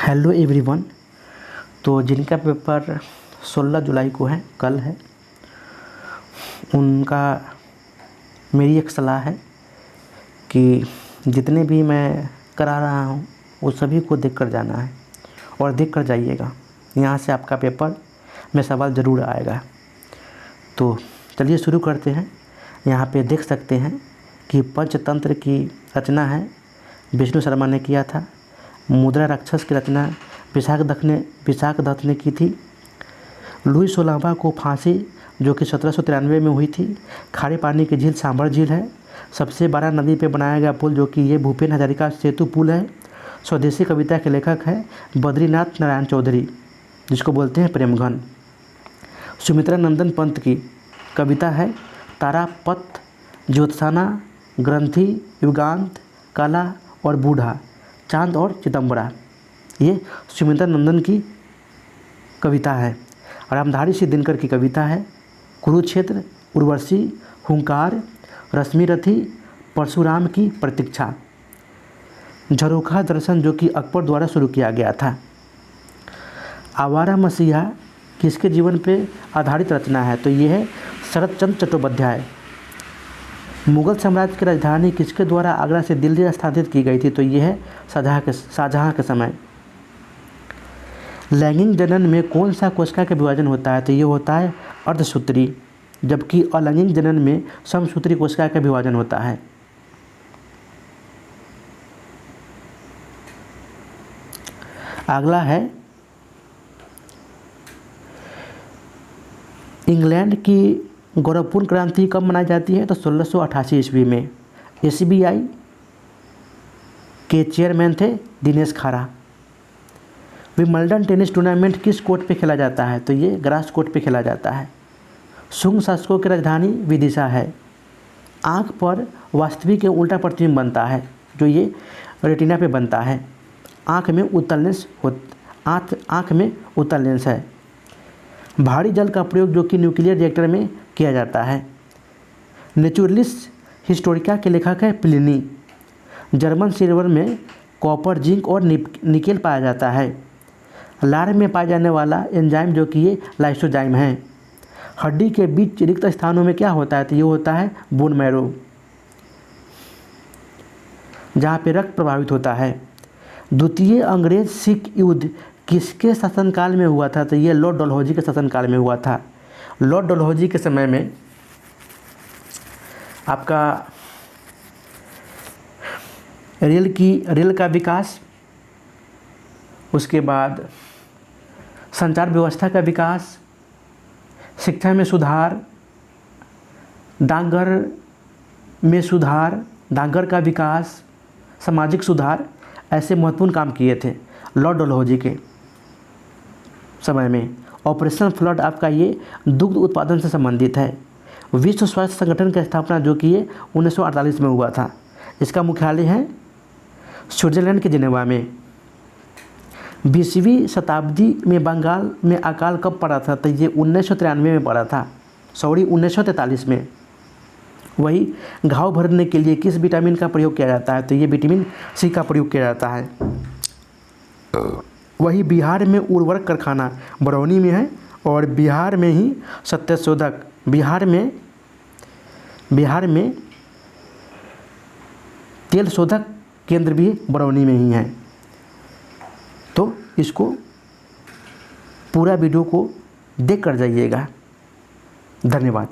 Hello everyone. तो जिनका paper 16 जुलाई को है, कल है, उनका मेरी एक सलाह है कि जितने भी मैं करा रहा हूँ वो सभी को देख कर जाना है और देख कर जाइएगा। यहाँ से आपका पेपर में सवाल ज़रूर आएगा। तो चलिए शुरू करते हैं। यहाँ पे देख सकते हैं कि पंचतंत्र की रचना है विष्णु शर्मा ने किया था। मुद्रा राक्षस की रचना विशाख दत्त ने की थी। लुई 16वां को फांसी जो कि 1793 में हुई थी। खारे पानी की झील सांभर झील है। सबसे बड़ा नदी पे बनाया गया पुल जो कि ये भूपेन हजारिका सेतु पुल है। स्वदेशी कविता के लेखक है बद्रीनाथ नारायण चौधरी, जिसको बोलते हैं प्रेमघन। सुमित्रा नंदन पंत की कविता है तारापथ, ज्योत्साना, ग्रंथि, युगांत, कला और बूढ़ा, चांद और चिदम्बरा। ये सुमित्रा नंदन की कविता है। रामधारी सिंह दिनकर की कविता है कुरुक्षेत्र, उर्वशी, हुंकार, रश्मिरथी, परशुराम की प्रतीक्षा। झरोखा दर्शन जो कि अकबर द्वारा शुरू किया गया था। आवारा मसीहा किसके जीवन पे आधारित रचना है? तो ये है शरत चंद्र चट्टोपाध्याय। मुगल साम्राज्य की राजधानी किसके द्वारा आगरा से दिल्ली स्थानांतरित की गई थी? तो ये है शाहजहाँ के समय। लैंगिक जनन में कौन सा कोशिका का विभाजन होता है? तो ये होता है अर्धसूत्री, जबकि अलैंगिक जनन में समसूत्री कोशिका का विभाजन होता है। अगला है इंग्लैंड की गौरवपूर्ण क्रांति कब मनाई जाती है? तो 1688 ईस्वी में। SBI के चेयरमैन थे दिनेश खारा। विंबलडन टेनिस टूर्नामेंट किस कोर्ट पे खेला जाता है? तो ये ग्रास कोर्ट पे खेला जाता है। शुंग शासकों की राजधानी विदिशा है। आँख पर वास्तविक के उल्टा प्रतिबिंब बनता है, जो ये रेटिना पे बनता है। आँख में उत्तल लेंस है। भारी जल का प्रयोग जो कि न्यूक्लियर रिएक्टर में किया जाता है। नेचुरलिस हिस्टोरिका के लेखक है प्लिनी। जर्मन सिल्वर में कॉपर, जिंक और निकेल पाया जाता है। लार में पाया जाने वाला एंजाइम जो कि ये लाइसोजाइम है। हड्डी के बीच रिक्त स्थानों में क्या होता है? तो ये होता है बोन मैरो, जहाँ पे रक्त प्रभावित होता है। द्वितीय अंग्रेज सिख युद्ध किसके शासनकाल में हुआ था? तो ये लॉर्ड डलहौजी के शासनकाल में हुआ था। लॉर्ड डलहौजी के समय में आपका रेल का विकास, उसके बाद संचार व्यवस्था का विकास, शिक्षा में सुधार, डाकघर में सुधार, डाकघर का विकास, सामाजिक सुधार, ऐसे महत्वपूर्ण काम किए थे लॉर्ड डलहौजी के समय में। ऑपरेशन फ्लड आपका ये दुग्ध उत्पादन से संबंधित है। विश्व स्वास्थ्य संगठन की स्थापना जो कि ये 1948 में हुआ था। इसका मुख्यालय है स्विट्जरलैंड के जिनेवा में। 20वीं शताब्दी में बंगाल में अकाल कब पड़ा था? तो ये 1993 में पड़ा था, 1943 में। वही घाव भरने के लिए किस विटामिन का प्रयोग किया जाता है? तो ये विटामिन C का प्रयोग किया जाता है। वही बिहार में उर्वरक कारखाना बरौनी में है और बिहार में ही सत्यशोधक, बिहार में तेल शोधक केंद्र भी बरौनी में ही है। तो इसको पूरा वीडियो को देख कर जाइएगा। धन्यवाद।